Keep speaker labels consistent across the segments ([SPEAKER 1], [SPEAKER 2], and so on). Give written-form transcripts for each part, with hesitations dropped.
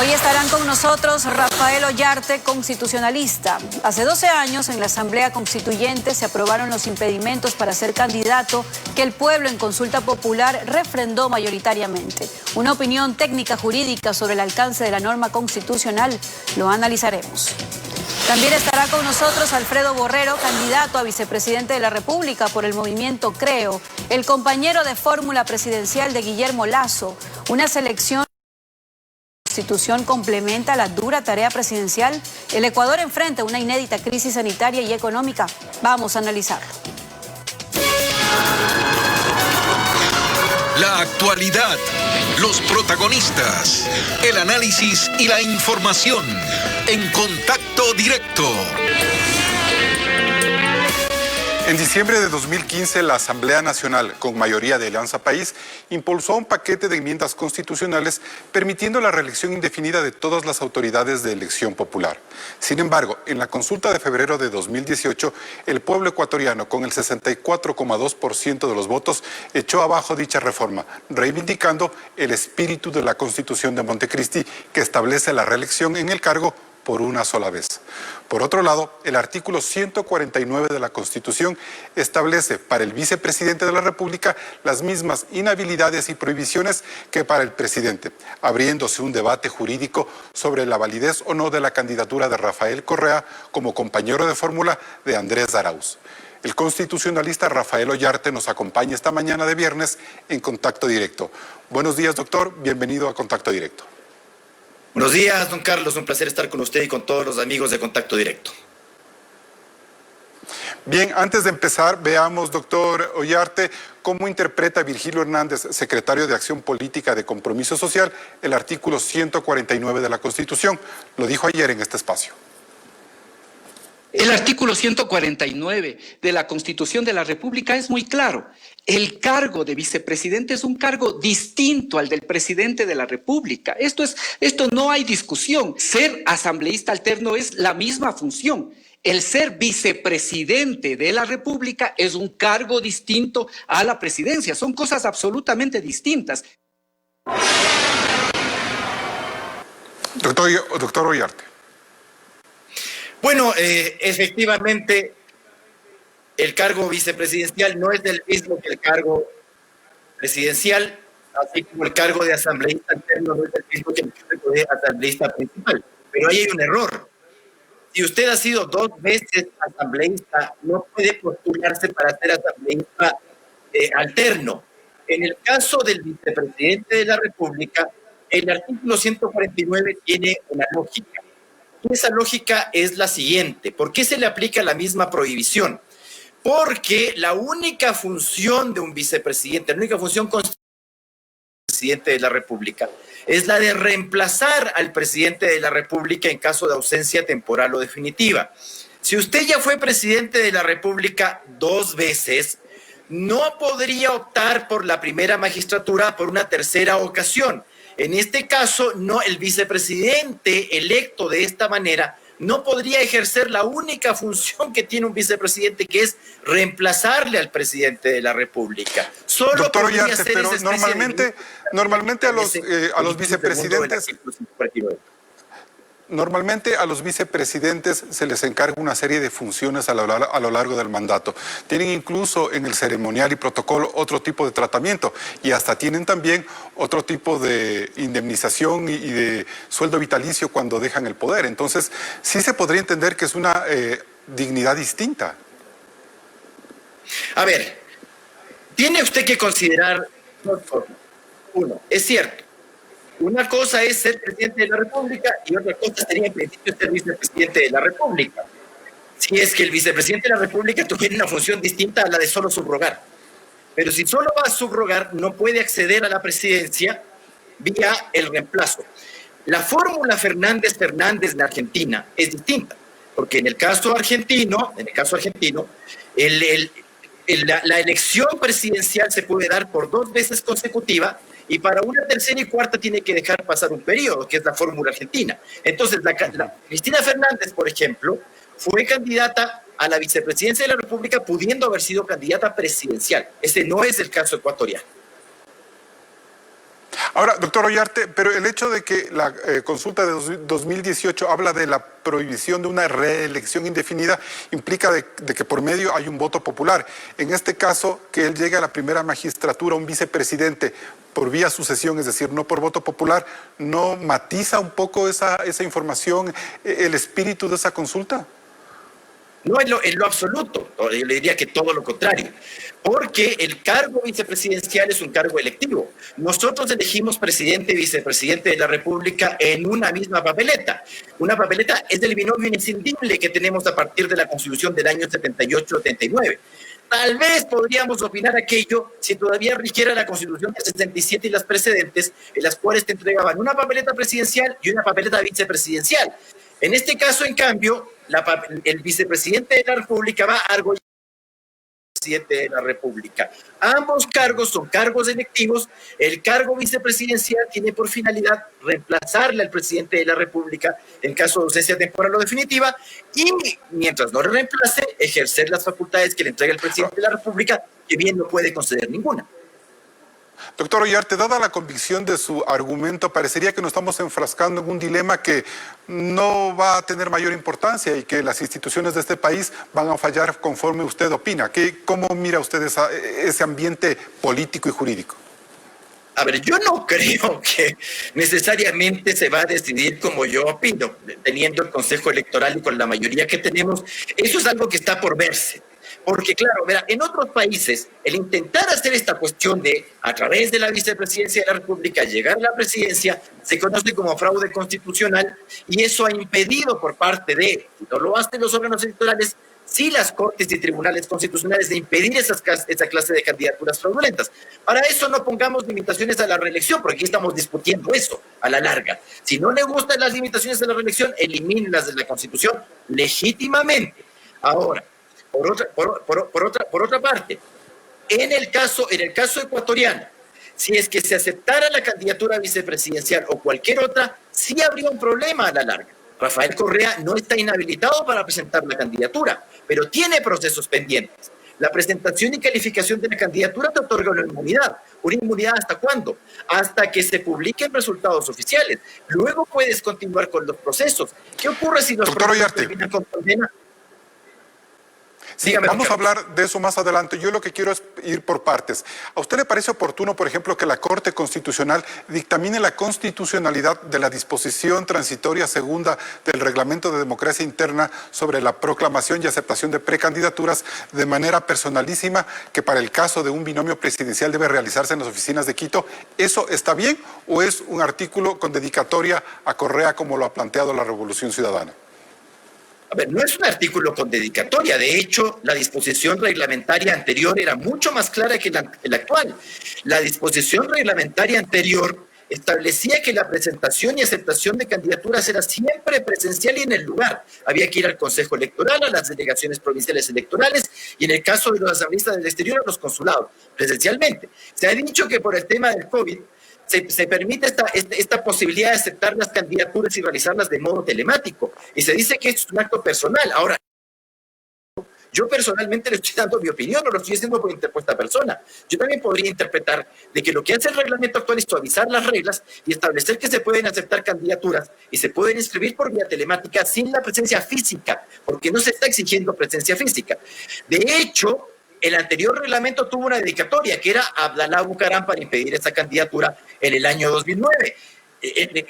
[SPEAKER 1] Hoy estarán con nosotros Rafael Ollarte, constitucionalista. Hace 12 años en la Asamblea Constituyente se aprobaron los impedimentos para ser candidato que el pueblo en consulta popular refrendó mayoritariamente. Una opinión técnica jurídica sobre el alcance de la norma constitucional lo analizaremos. También estará con nosotros Alfredo Borrero, candidato a vicepresidente de la República por el movimiento Creo, el compañero de fórmula presidencial de Guillermo Lasso. Una selección. La Constitución complementa la dura tarea presidencial. El Ecuador enfrenta una inédita crisis sanitaria y económica. Vamos a analizarlo.
[SPEAKER 2] La actualidad, los protagonistas, el análisis y la información en Contacto Directo.
[SPEAKER 3] En diciembre de 2015, la Asamblea Nacional, con mayoría de Alianza País, impulsó un paquete de enmiendas constitucionales permitiendo la reelección indefinida de todas las autoridades de elección popular. Sin embargo, en la consulta de febrero de 2018, el pueblo ecuatoriano, con el 64,2% de los votos, echó abajo dicha reforma, reivindicando el espíritu de la Constitución de Montecristi, que establece la reelección en el cargo por una sola vez. Por otro lado, el artículo 149 de la Constitución establece para el vicepresidente de la República las mismas inhabilidades y prohibiciones que para el presidente, abriéndose un debate jurídico sobre la validez o no de la candidatura de Rafael Correa como compañero de fórmula de Andrés Arauz. El constitucionalista Rafael Ollarte nos acompaña esta mañana de viernes en Contacto Directo. Buenos días, doctor. Bienvenido a Contacto Directo.
[SPEAKER 4] Buenos días, don Carlos. Un placer estar con usted y con todos los amigos de Contacto Directo.
[SPEAKER 3] Bien, antes de empezar, veamos, doctor Ollarte, cómo interpreta Virgilio Hernández, secretario de Acción Política de Compromiso Social, el artículo 149 de la Constitución. Lo dijo ayer en este espacio.
[SPEAKER 5] El artículo 149 de la Constitución de la República es muy claro. El cargo de vicepresidente es un cargo distinto al del presidente de la República. Esto no hay discusión. Ser asambleísta alterno es la misma función. El ser vicepresidente de la República es un cargo distinto a la presidencia. Son cosas absolutamente distintas.
[SPEAKER 3] Doctor Ollarte.
[SPEAKER 4] Bueno, efectivamente, el cargo vicepresidencial no es el mismo que el cargo presidencial, así como el cargo de asambleísta alterno no es el mismo que el cargo de asambleísta principal. Pero ahí hay un error. Si usted ha sido 2 veces asambleísta, no puede postularse para ser asambleísta alterno. En el caso del vicepresidente de la República, el artículo 149 tiene una lógica. Esa lógica es la siguiente. ¿Por qué se le aplica la misma prohibición? Porque la única función de un vicepresidente, la única función constitucional del presidente de la República es la de reemplazar al presidente de la República en caso de ausencia temporal o definitiva. Si usted ya fue presidente de la República 2 veces, no podría optar por la primera magistratura por una tercera ocasión. En este caso, no, el vicepresidente electo de esta manera no podría ejercer la única función que tiene un vicepresidente, que es reemplazarle al presidente de la República. Solo
[SPEAKER 3] doctor
[SPEAKER 4] podría
[SPEAKER 3] Ollarte,
[SPEAKER 4] hacer
[SPEAKER 3] pero normalmente a los vicepresidentes... Normalmente a los vicepresidentes se les encarga una serie de funciones a lo largo del mandato. Tienen incluso en el ceremonial y protocolo otro tipo de tratamiento y hasta tienen también otro tipo de indemnización y de sueldo vitalicio cuando dejan el poder. Entonces, sí se podría entender que es una dignidad distinta.
[SPEAKER 4] A ver, tiene usted que considerar 2 cosas. Uno, es cierto. Una cosa es ser presidente de la República y otra cosa sería en principio ser vicepresidente de la República. Si es que el vicepresidente de la República tuviera una función distinta a la de solo subrogar. Pero si solo va a subrogar, no puede acceder a la presidencia vía el reemplazo. La fórmula Fernández-Fernández de Argentina es distinta, porque en el caso argentino, la elección presidencial se puede dar por 2 veces consecutivas y para una tercera y cuarta tiene que dejar pasar un periodo, que es la fórmula argentina. Entonces, Cristina Fernández, por ejemplo, fue candidata a la vicepresidencia de la República pudiendo haber sido candidata presidencial. Ese no es el caso ecuatoriano.
[SPEAKER 3] Ahora, doctor Ollarte, pero el hecho de que la consulta de 2018 habla de la prohibición de una reelección indefinida implica de que por medio hay un voto popular. En este caso, que él llegue a la primera magistratura, un vicepresidente, por vía sucesión, es decir, no por voto popular, ¿no matiza un poco esa información, el espíritu de esa consulta?
[SPEAKER 4] No en lo absoluto, yo le diría que todo lo contrario, porque el cargo vicepresidencial es un cargo electivo. Nosotros elegimos presidente y vicepresidente de la República en una misma papeleta. Una papeleta es el binomio inescindible que tenemos a partir de la Constitución del año 78-79. Tal vez podríamos opinar aquello si todavía rigiera la Constitución del 67 y las precedentes, en las cuales te entregaban una papeleta presidencial y una papeleta vicepresidencial. En este caso, en cambio, el vicepresidente de la República va a argollar al presidente de la República. Ambos cargos son cargos electivos. El cargo vicepresidencial tiene por finalidad reemplazarle al presidente de la República en caso de ausencia temporal o definitiva, y mientras no le reemplace, ejercer las facultades que le entrega el presidente de la República, que bien no puede conceder ninguna.
[SPEAKER 3] Doctor Ollarte, dada la convicción de su argumento, parecería que nos estamos enfrascando en un dilema que no va a tener mayor importancia y que las instituciones de este país van a fallar conforme usted opina. ¿Cómo mira usted ese ambiente político y jurídico?
[SPEAKER 4] A ver, yo no creo que necesariamente se va a decidir como yo opino, teniendo el Consejo Electoral y con la mayoría que tenemos. Eso es algo que está por verse. Porque claro, verá, en otros países, el intentar hacer esta cuestión de, a través de la vicepresidencia de la República, llegar a la presidencia, se conoce como fraude constitucional, y eso ha impedido por parte de, si no lo hacen los órganos electorales, sí las cortes y tribunales constitucionales, de impedir esa clase de candidaturas fraudulentas. Para eso no pongamos limitaciones a la reelección, porque aquí estamos discutiendo eso a la larga. Si no le gustan las limitaciones a la reelección, elimínenlas de la Constitución legítimamente. Ahora, por otra parte, en el caso ecuatoriano, si es que se aceptara la candidatura vicepresidencial o cualquier otra, sí habría un problema a la larga. Rafael Correa no está inhabilitado para presentar la candidatura, pero tiene procesos pendientes. La presentación y calificación de la candidatura te otorga una inmunidad. ¿Una inmunidad hasta cuándo? Hasta que se publiquen resultados oficiales. Luego puedes continuar con los procesos. ¿Qué ocurre si los procesos terminan con condena?
[SPEAKER 3] Sí, vamos a hablar de eso más adelante. Yo lo que quiero es ir por partes. ¿A usted le parece oportuno, por ejemplo, que la Corte Constitucional dictamine la constitucionalidad de la disposición transitoria segunda del Reglamento de Democracia Interna sobre la proclamación y aceptación de precandidaturas de manera personalísima, que para el caso de un binomio presidencial debe realizarse en las oficinas de Quito? ¿Eso está bien o es un artículo con dedicatoria a Correa como lo ha planteado la Revolución Ciudadana?
[SPEAKER 4] A ver, no es un artículo con dedicatoria. De hecho, la disposición reglamentaria anterior era mucho más clara que la actual. La disposición reglamentaria anterior establecía que la presentación y aceptación de candidaturas era siempre presencial y en el lugar. Había que ir al Consejo Electoral, a las delegaciones provinciales electorales y en el caso de los asambleístas del exterior a los consulados, presencialmente. Se ha dicho que por el tema del COVID se permite esta posibilidad de aceptar las candidaturas y realizarlas de modo telemático. Y se dice que esto es un acto personal. Ahora, yo personalmente le estoy dando mi opinión, no lo estoy haciendo por interpuesta persona. Yo también podría interpretar de que lo que hace el reglamento actual es suavizar las reglas y establecer que se pueden aceptar candidaturas y se pueden inscribir por vía telemática sin la presencia física, porque no se está exigiendo presencia física. De hecho, el anterior reglamento tuvo una dedicatoria, que era Abdalá Bucaram, para impedir esa candidatura en el año 2009,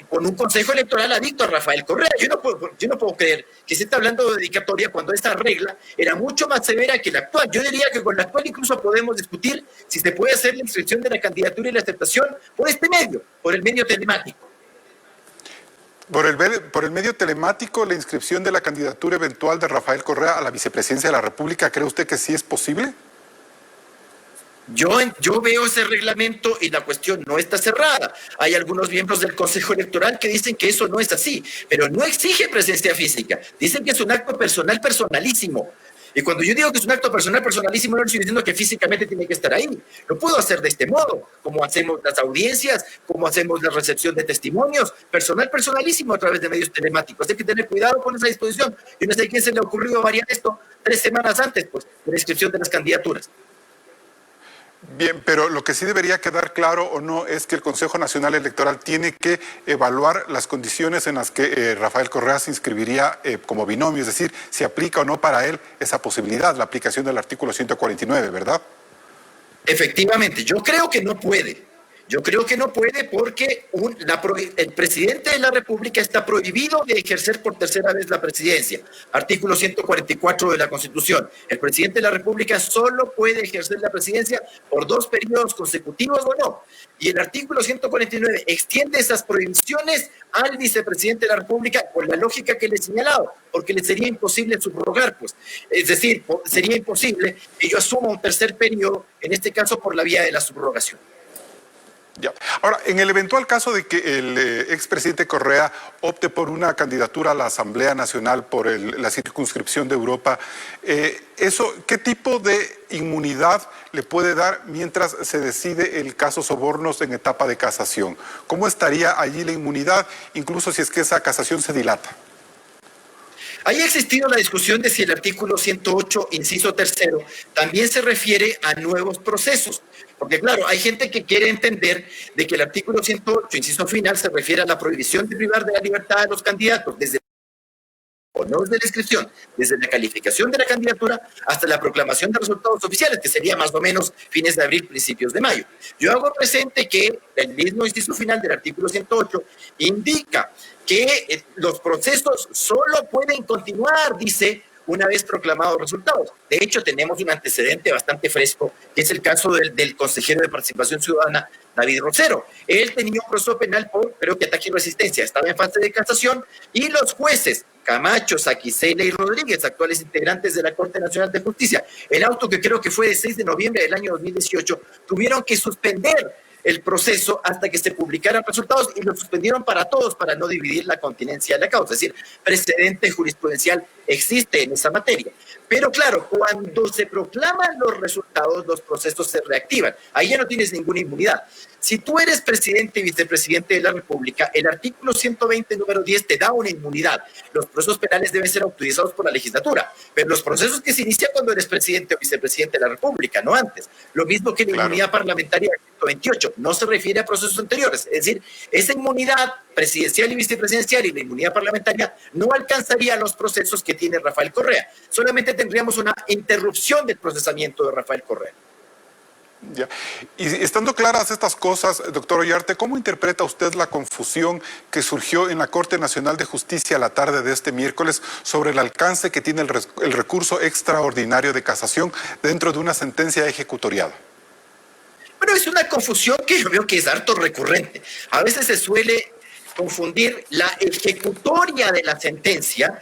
[SPEAKER 4] con un consejo electoral adicto a Rafael Correa. Yo no puedo creer que se está hablando de dedicatoria cuando esta regla era mucho más severa que la actual. Yo diría que con la actual incluso podemos discutir si se puede hacer la inscripción de la candidatura y la aceptación por este medio, por el medio telemático.
[SPEAKER 3] Por el medio telemático, la inscripción de la candidatura eventual de Rafael Correa a la vicepresidencia de la República, ¿cree usted que sí es posible?
[SPEAKER 4] Yo veo ese reglamento y la cuestión no está cerrada. Hay algunos miembros del Consejo Electoral que dicen que eso no es así, pero no exige presencia física. Dicen que es un acto personal, personalísimo. Y cuando yo digo que es un acto personal, personalísimo, no estoy diciendo que físicamente tiene que estar ahí. Lo puedo hacer de este modo, como hacemos las audiencias, como hacemos la recepción de testimonios, personal, personalísimo a través de medios telemáticos. Hay que tener cuidado con esa disposición. Yo no sé a quién se le ha ocurrido variar esto 3 semanas antes, pues, de la inscripción de las candidaturas.
[SPEAKER 3] Bien, pero lo que sí debería quedar claro o no es que el Consejo Nacional Electoral tiene que evaluar las condiciones en las que Rafael Correa se inscribiría como binomio, es decir, si aplica o no para él esa posibilidad, la aplicación del artículo 149, ¿verdad?
[SPEAKER 4] Efectivamente, yo creo que no puede. Yo creo que no puede porque el presidente de la República está prohibido de ejercer por tercera vez la presidencia. Artículo 144 de la Constitución. El presidente de la República solo puede ejercer la presidencia por 2 periodos consecutivos o no. Y el artículo 149 extiende esas prohibiciones al vicepresidente de la República con la lógica que le he señalado, porque le sería imposible subrogar, pues. Es decir, sería imposible que yo asuma un tercer periodo, en este caso por la vía de la subrogación.
[SPEAKER 3] Ya. Ahora, en el eventual caso de que el expresidente Correa opte por una candidatura a la Asamblea Nacional por la circunscripción de Europa, ¿qué tipo de inmunidad le puede dar mientras se decide el caso Sobornos en etapa de casación? ¿Cómo estaría allí la inmunidad, incluso si es que esa casación se dilata?
[SPEAKER 4] Ahí ha existido la discusión de si el artículo 108, inciso tercero, también se refiere a nuevos procesos. Porque claro, hay gente que quiere entender de que el artículo 108, inciso final, se refiere a la prohibición de privar de la libertad a los candidatos, desde honores de la inscripción, desde la calificación de la candidatura hasta la proclamación de resultados oficiales, que sería más o menos fines de abril, principios de mayo. Yo hago presente que el mismo inciso final del artículo 108 indica que los procesos solo pueden continuar, dice, una vez proclamados resultados. De hecho, tenemos un antecedente bastante fresco, que es el caso del consejero de Participación Ciudadana, David Rosero. Él tenía un proceso penal por, creo que ataque y resistencia, estaba en fase de casación, y los jueces Camacho, Saquicela y Rodríguez, actuales integrantes de la Corte Nacional de Justicia, el auto que creo que fue de 6 de noviembre del año 2018, tuvieron que suspender el proceso hasta que se publicaran resultados y lo suspendieron para todos para no dividir la continencia de la causa. Es decir, precedente jurisprudencial existe en esa materia. Pero claro, cuando se proclaman los resultados, los procesos se reactivan. Ahí ya no tienes ninguna inmunidad. Si tú eres presidente y vicepresidente de la República, el artículo 120, número 10, te da una inmunidad. Los procesos penales deben ser autorizados por la legislatura, pero los procesos que se inician cuando eres presidente o vicepresidente de la República, no antes. Lo mismo que la inmunidad parlamentaria del 128, no se refiere a procesos anteriores. Es decir, esa inmunidad presidencial y vicepresidencial y la inmunidad parlamentaria no alcanzaría los procesos que tiene Rafael Correa. Solamente tendríamos una interrupción del procesamiento de Rafael Correa.
[SPEAKER 3] Ya. Y estando claras estas cosas, doctor Ollarte, ¿cómo interpreta usted la confusión que surgió en la Corte Nacional de Justicia la tarde de este miércoles sobre el alcance que tiene el recurso extraordinario de casación dentro de una sentencia ejecutoriada?
[SPEAKER 4] Bueno, es una confusión que yo veo que es harto recurrente. A veces se suele confundir la ejecutoria de la sentencia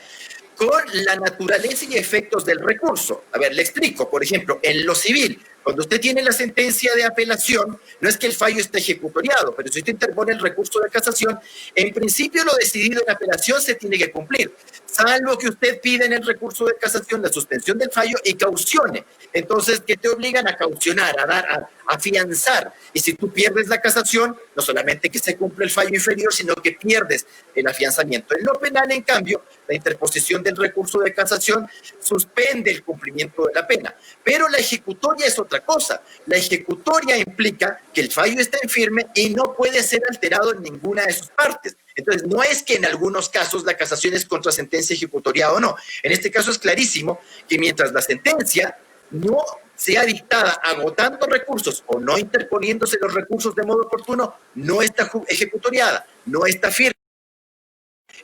[SPEAKER 4] con la naturaleza y efectos del recurso. A ver, le explico. Por ejemplo, en lo civil, cuando usted tiene la sentencia de apelación, no es que el fallo esté ejecutoriado, pero si usted interpone el recurso de casación, en principio lo decidido en apelación se tiene que cumplir, salvo que usted pida en el recurso de casación la suspensión del fallo y caucione. Entonces, ¿qué te obligan a caucionar, a afianzar? Y si tú pierdes la casación, no solamente que se cumple el fallo inferior, sino que pierdes el afianzamiento. En lo penal, en cambio, la interposición del recurso de casación suspende el cumplimiento de la pena. Pero la ejecutoria es otra cosa. La ejecutoria implica que el fallo está en firme y no puede ser alterado en ninguna de sus partes. Entonces, no es que en algunos casos la casación es contra sentencia ejecutoriada o no. En este caso es clarísimo que mientras la sentencia no sea dictada agotando recursos o no interponiéndose los recursos de modo oportuno, no está ejecutoriada, no está firme.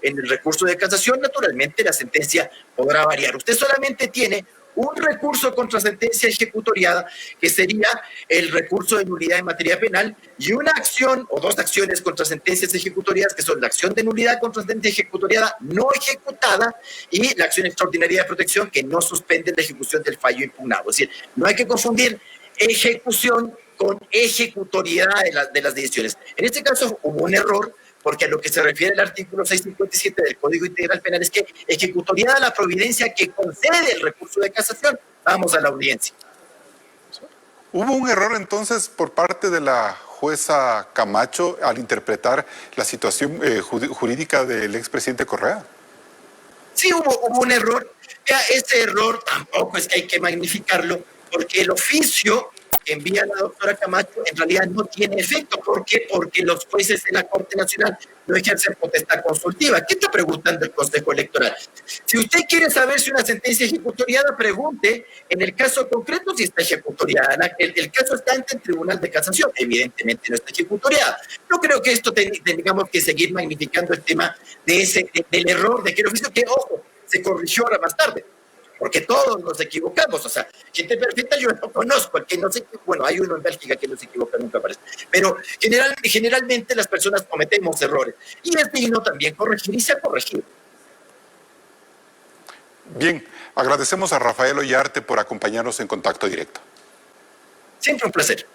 [SPEAKER 4] En el recurso de casación, naturalmente, la sentencia podrá variar. Usted solamente tiene un recurso contra sentencia ejecutoriada, que sería el recurso de nulidad en materia penal, y una acción o dos acciones contra sentencias ejecutoriadas, que son la acción de nulidad contra sentencia ejecutoriada no ejecutada y la acción extraordinaria de protección, que no suspende la ejecución del fallo impugnado. Es decir, no hay que confundir ejecución con ejecutoriedad de las decisiones. En este caso hubo un error, porque a lo que se refiere el artículo 657 del Código Integral Penal es que ejecutoriada la providencia que concede el recurso de casación. Vamos a la audiencia.
[SPEAKER 3] ¿Hubo un error entonces por parte de la jueza Camacho al interpretar la situación jurídica del expresidente Correa?
[SPEAKER 4] Sí, hubo un error. Ya, ese error tampoco es que hay que magnificarlo, porque el oficio que envía la doctora Camacho en realidad no tiene efecto. ¿Por qué? Porque los jueces de la Corte Nacional no ejercen potestad consultiva. ¿Qué está preguntando el Consejo Electoral? Si usted quiere saber si una sentencia es ejecutoriada, pregunte en el caso concreto si está ejecutoriada. El caso está ante el Tribunal de Casación. Evidentemente no está ejecutoriada. No creo que esto tengamos que seguir magnificando el tema del error de que el oficio, que, ojo, se corrigió ahora más tarde. Porque todos nos equivocamos, o sea, gente perfecta yo no conozco, el que no se equivoca, bueno, hay uno en Bélgica que no se equivoca, nunca parece, pero generalmente las personas cometemos errores, y es digno también corregir, y se ha corregido.
[SPEAKER 3] Bien, agradecemos a Rafael Ollarte por acompañarnos en Contacto Directo.
[SPEAKER 4] Siempre un placer.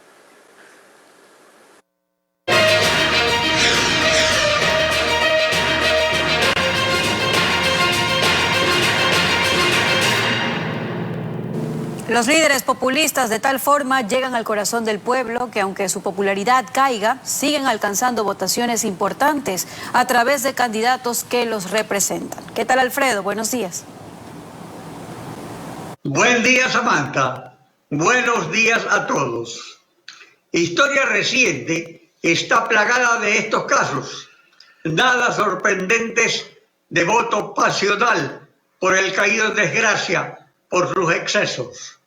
[SPEAKER 1] Los líderes populistas de tal forma llegan al corazón del pueblo que, aunque su popularidad caiga, siguen alcanzando votaciones importantes a través de candidatos que los representan. ¿Qué tal, Alfredo? Buenos días.
[SPEAKER 6] Buen día, Samantha. Buenos días a todos. Historia reciente está plagada de estos casos, nada sorprendentes, de voto pasional por el caído en desgracia por sus excesos.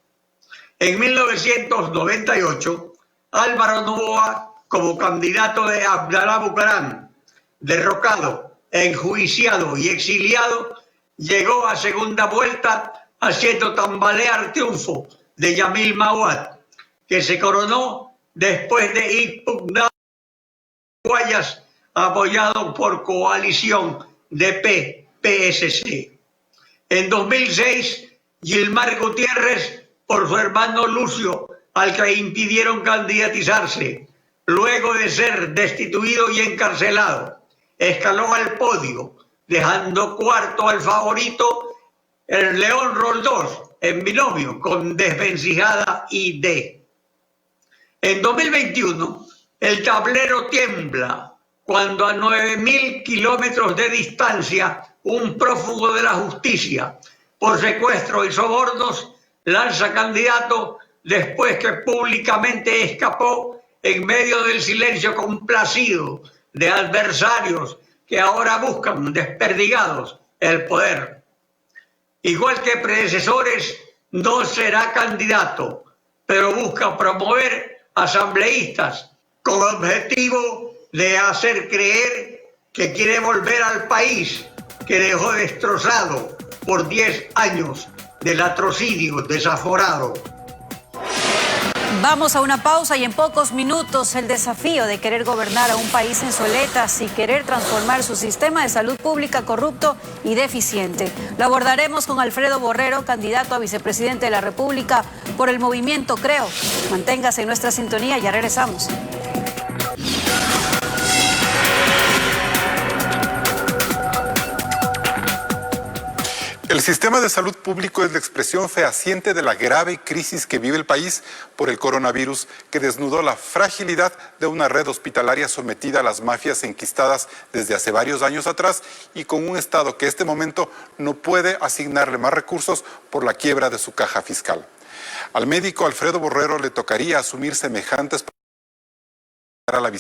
[SPEAKER 6] En 1998, Álvaro Noboa, como candidato de Abdalá Bucaram, derrocado, enjuiciado y exiliado, llegó a segunda vuelta haciendo tambalear triunfo de Yamil Mahuad, que se coronó después de impugnar Guayas, apoyado por coalición de PSC. En 2006, Gilmar Gutiérrez, por su hermano Lucio, al que impidieron candidatizarse, luego de ser destituido y encarcelado, escaló al podio, dejando cuarto al favorito, el León Roldós, en binomio con desvencijada ID. En 2021, el tablero tiembla cuando a 9.000 kilómetros de distancia, un prófugo de la justicia por secuestro y sobornos lanza candidato después que públicamente escapó en medio del silencio complacido de adversarios que ahora buscan desperdigados el poder. Igual que predecesores, no será candidato, pero busca promover asambleístas con objetivo de hacer creer que quiere volver al país que dejó destrozado por 10 años del atrocidio desaforado.
[SPEAKER 1] Vamos a una pausa y en pocos minutos el desafío de querer gobernar a un país en soletas y querer transformar su sistema de salud pública corrupto y deficiente. Lo abordaremos con Alfredo Borrero, candidato a vicepresidente de la República por el movimiento Creo. Manténgase en nuestra sintonía, ya regresamos.
[SPEAKER 3] El sistema de salud público es la expresión fehaciente de la grave crisis que vive el país por el coronavirus, que desnudó la fragilidad de una red hospitalaria sometida a las mafias enquistadas desde hace varios años atrás y con un Estado que en este momento no puede asignarle más recursos por la quiebra de su caja fiscal. Al médico Alfredo Borrero le tocaría asumir semejantes a la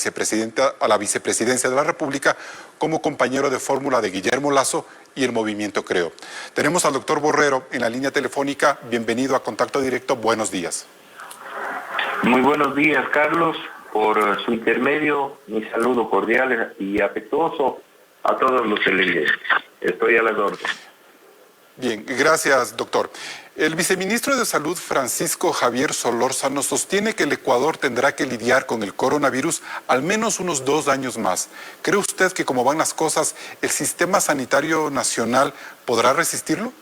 [SPEAKER 3] vicepresidencia de la República como compañero de fórmula de Guillermo Lasso y el movimiento Creo. Tenemos al doctor Borrero en la línea telefónica. Bienvenido a Contacto Directo. Buenos días.
[SPEAKER 7] Muy buenos días, Carlos. Por su intermedio, mi saludo cordial y afectuoso a todos los televidentes. Estoy a las órdenes.
[SPEAKER 3] Bien, gracias, doctor. El viceministro de Salud, Francisco Javier Solórzano, sostiene que el Ecuador tendrá que lidiar con el coronavirus al menos unos 2 años más. ¿Cree usted que, como van las cosas, el sistema sanitario nacional podrá resistirlo?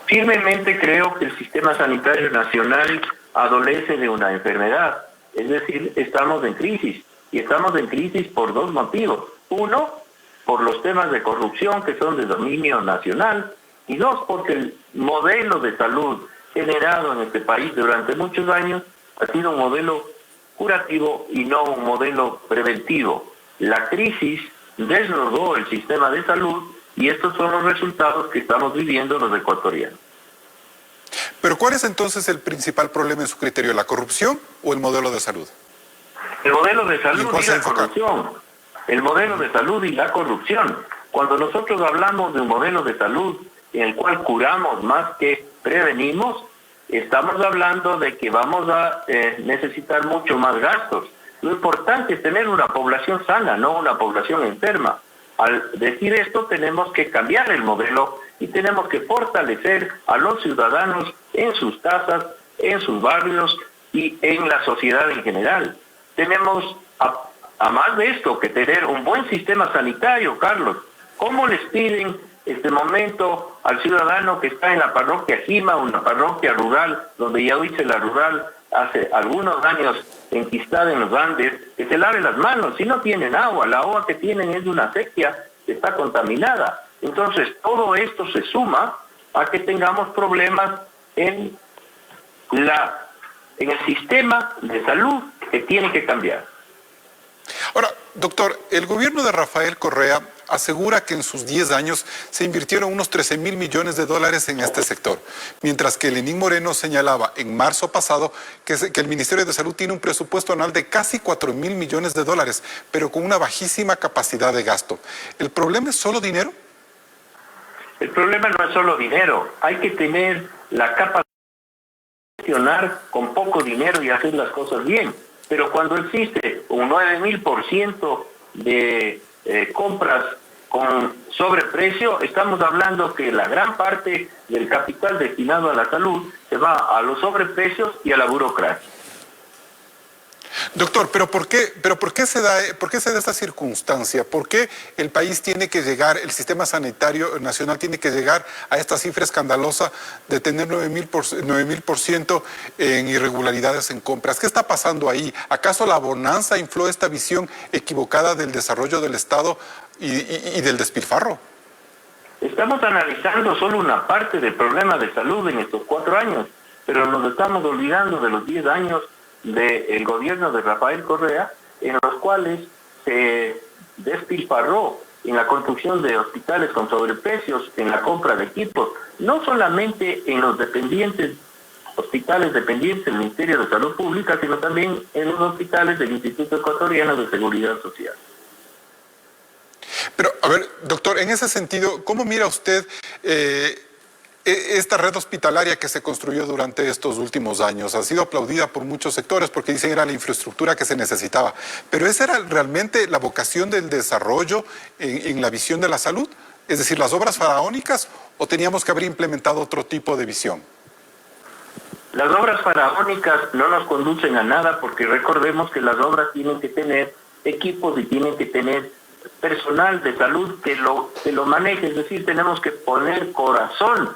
[SPEAKER 7] Firmemente creo que el sistema sanitario nacional adolece de una enfermedad. Es decir, estamos en crisis. Y estamos en crisis por 2 motivos. 1, por los temas de corrupción que son de dominio nacional. Y 2, porque el modelo de salud generado en este país durante muchos años ha sido un modelo curativo y no un modelo preventivo. La crisis desnudó el sistema de salud y estos son los resultados que estamos viviendo los ecuatorianos.
[SPEAKER 3] Pero Pero ¿cuál es entonces el principal problema en su criterio? ¿La corrupción o el modelo de salud?
[SPEAKER 7] El modelo de salud y la
[SPEAKER 3] enfoca?
[SPEAKER 7] corrupción. El modelo de salud y la corrupción. Cuando nosotros hablamos de un modelo de salud en el cual curamos más que prevenimos, estamos hablando de que vamos a necesitar mucho más gastos. Lo importante es tener una población sana, no una población enferma. Al decir esto, tenemos que cambiar el modelo y tenemos que fortalecer a los ciudadanos en sus casas, en sus barrios y en la sociedad en general. Tenemos, a más de esto, que tener un buen sistema sanitario, Carlos. ¿Cómo les piden este momento al ciudadano que está en la parroquia Jima, una parroquia rural, donde ya hice la rural hace algunos años enquistada en los Andes, que se lave las manos? Si no tienen agua, la agua que tienen es de una sequía que está contaminada. Entonces, todo esto se suma a que tengamos problemas en el sistema de salud que tiene que cambiar.
[SPEAKER 3] Ahora, doctor, el gobierno de Rafael Correa asegura que en sus 10 años se invirtieron unos 13.000 millones de dólares en este sector, mientras que Lenín Moreno señalaba en marzo pasado que el Ministerio de Salud tiene un presupuesto anual de casi 4.000 millones de dólares, pero con una bajísima capacidad de gasto. ¿El problema es solo dinero?
[SPEAKER 7] El problema no es solo dinero, hay que tener la capacidad de gestionar con poco dinero y hacer las cosas bien. Pero cuando existe un 9.000% de compras con sobreprecio, estamos hablando que la gran parte del capital destinado a la salud se va a los sobreprecios y a la burocracia.
[SPEAKER 3] Doctor, ¿por qué se da esta circunstancia? ¿Por qué el país tiene que llegar, el sistema sanitario nacional tiene que llegar a esta cifra escandalosa de tener 9.000% en irregularidades en compras? ¿Qué está pasando ahí? ¿Acaso la bonanza infló esta visión equivocada del desarrollo del Estado y del despilfarro?
[SPEAKER 7] Estamos analizando solo una parte del problema de salud en estos 4 años, pero nos estamos olvidando de los 10 años del gobierno de Rafael Correa, en los cuales se despilfarró en la construcción de hospitales con sobreprecios, en la compra de equipos, no solamente en los hospitales dependientes del Ministerio de Salud Pública, sino también en los hospitales del Instituto Ecuatoriano de Seguridad Social.
[SPEAKER 3] Pero, a ver, doctor, en ese sentido, ¿cómo mira usted esta red hospitalaria que se construyó durante estos últimos años? Ha sido aplaudida por muchos sectores porque dicen era la infraestructura que se necesitaba. ¿Pero esa era realmente la vocación del desarrollo en la visión de la salud? Es decir, ¿las obras faraónicas o teníamos que haber implementado otro tipo de visión?
[SPEAKER 7] Las obras faraónicas no nos conducen a nada porque recordemos que las obras tienen que tener equipos y tienen que tener personal de salud que lo maneje. Es decir, tenemos que poner corazón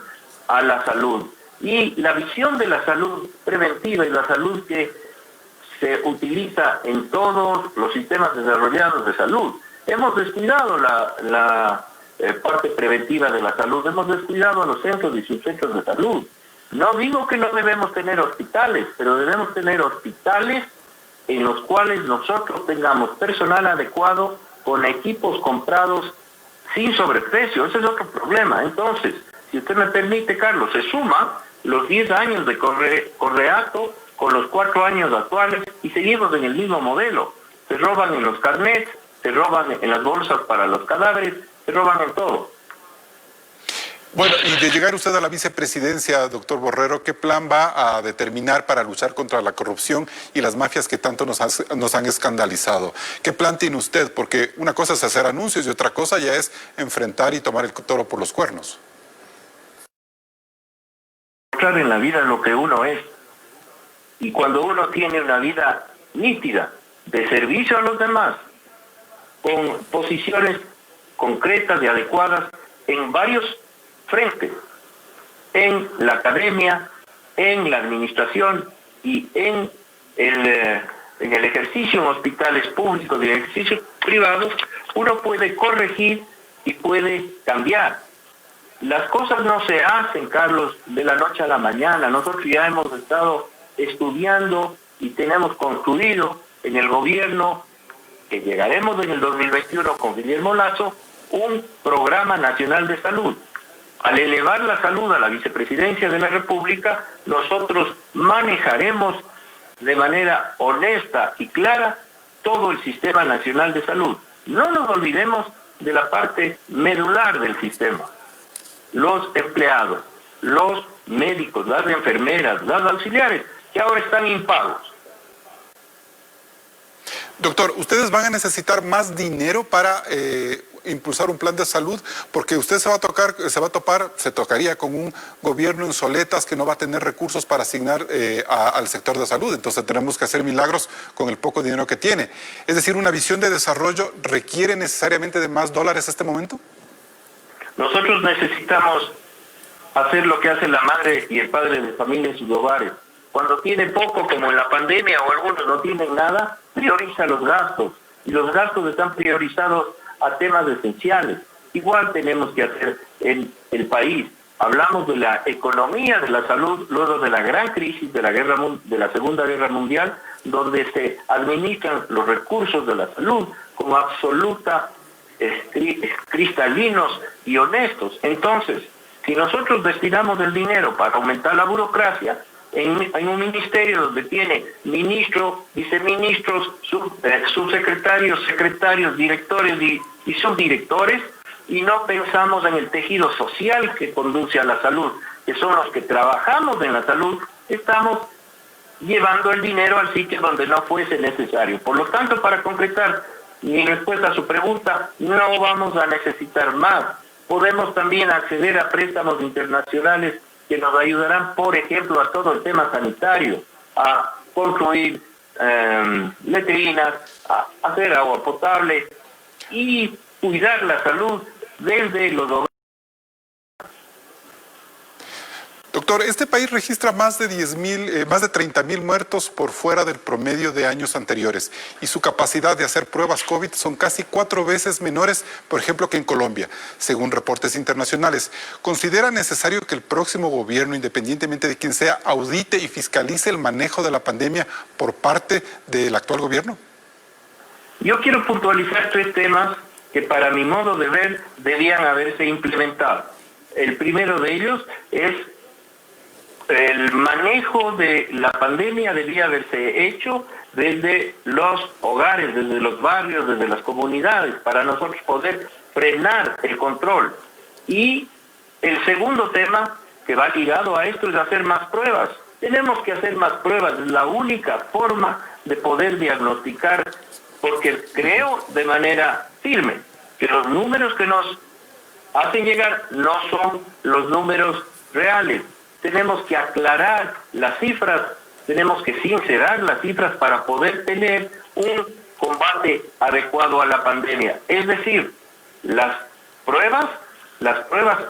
[SPEAKER 7] a la salud. Y la visión de la salud preventiva y la salud que se utiliza en todos los sistemas desarrollados de salud. Hemos descuidado la parte preventiva de la salud, hemos descuidado a los centros y subcentros de salud. No digo que no debemos tener hospitales, pero debemos tener hospitales en los cuales nosotros tengamos personal adecuado con equipos comprados sin sobreprecio. Ese es otro problema. Entonces, si usted me permite, Carlos, se suma los 10 años de Correato con los 4 años actuales y seguimos en el mismo modelo. Se roban en los carnets, se roban en las bolsas para los cadáveres, se roban en todo.
[SPEAKER 3] Bueno, y de llegar usted a la vicepresidencia, doctor Borrero, ¿qué plan va a determinar para luchar contra la corrupción y las mafias que tanto nos han escandalizado? ¿Qué plan tiene usted? Porque una cosa es hacer anuncios y otra cosa ya es enfrentar y tomar el toro por los cuernos.
[SPEAKER 7] Mostrar en la vida lo que uno es. Y cuando uno tiene una vida nítida, de servicio a los demás, con posiciones concretas y adecuadas en varios frentes, en la academia, en la administración y en el ejercicio en hospitales públicos y en ejercicios privados, uno puede corregir y puede cambiar. Las cosas no se hacen, Carlos, de la noche a la mañana. Nosotros ya hemos estado estudiando y tenemos construido en el gobierno, que llegaremos en el 2021 con Guillermo Lasso, un programa nacional de salud, Al elevar la salud a la vicepresidencia de la República, nosotros manejaremos de manera honesta y clara todo el Sistema Nacional de Salud. No nos olvidemos de la parte medular del sistema. Los empleados, los médicos, las enfermeras, las auxiliares, que ahora están impagos.
[SPEAKER 3] Doctor, ¿ustedes van a necesitar más dinero para impulsar un plan de salud? Porque usted se tocaría con un gobierno en soletas que no va a tener recursos para asignar al sector de salud. Entonces tenemos que hacer milagros con el poco dinero que tiene. Es decir, ¿una visión de desarrollo requiere necesariamente de más dólares en este momento?
[SPEAKER 7] Nosotros necesitamos hacer lo que hace la madre y el padre de familia en sus hogares. Cuando tiene poco, como en la pandemia, o algunos no tienen nada, prioriza los gastos. Y los gastos están priorizados a temas esenciales. Igual tenemos que hacer en el país. Hablamos de la economía de la salud luego de la gran crisis de la Segunda Guerra Mundial, donde se administran los recursos de la salud como absoluta cristalinos y honestos. Entonces, si nosotros destinamos el dinero para aumentar la burocracia, en un ministerio donde tiene ministros, viceministros, subsecretarios, secretarios, directores y subdirectores, y no pensamos en el tejido social que conduce a la salud, que son los que trabajamos en la salud, estamos llevando el dinero al sitio donde no fuese necesario. Por lo tanto, para concretar mi respuesta a su pregunta, no vamos a necesitar más. Podemos también acceder a préstamos internacionales que nos ayudarán, por ejemplo, a todo el tema sanitario, a construir letrinas, a hacer agua potable y cuidar la salud desde los hogares.
[SPEAKER 3] Doctor, este país registra más de 30.000 muertos por fuera del promedio de años anteriores y su capacidad de hacer pruebas COVID son casi 4 veces menores, por ejemplo, que en Colombia, según reportes internacionales. ¿Considera necesario que el próximo gobierno, independientemente de quién sea, audite y fiscalice el manejo de la pandemia por parte del actual gobierno?
[SPEAKER 7] Yo quiero puntualizar 3 temas que para mi modo de ver debían haberse implementado. El primero de ellos es el manejo de la pandemia debía haberse hecho desde los hogares, desde los barrios, desde las comunidades, para nosotros poder frenar el control. Y el segundo tema que va ligado a esto es hacer más pruebas. Tenemos que hacer más pruebas, es la única forma de poder diagnosticar, porque creo de manera firme que los números que nos hacen llegar no son los números reales. Tenemos que aclarar las cifras, tenemos que sincerar las cifras para poder tener un combate adecuado a la pandemia. Es decir, las pruebas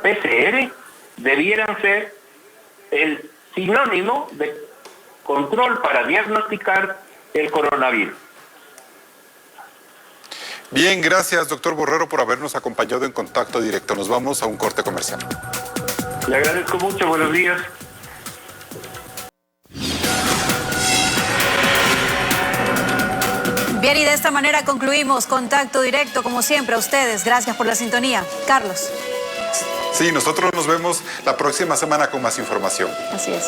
[SPEAKER 7] PCR debieran ser el sinónimo de control para diagnosticar el coronavirus.
[SPEAKER 3] Bien, gracias, doctor Borrero, por habernos acompañado en Contacto Directo. Nos vamos a un corte comercial.
[SPEAKER 7] Le agradezco mucho, buenos días.
[SPEAKER 1] Bien, y de esta manera concluimos Contacto Directo, como siempre, a ustedes. Gracias por la sintonía. Carlos.
[SPEAKER 3] Sí, nosotros nos vemos la próxima semana con más información.
[SPEAKER 1] Así es.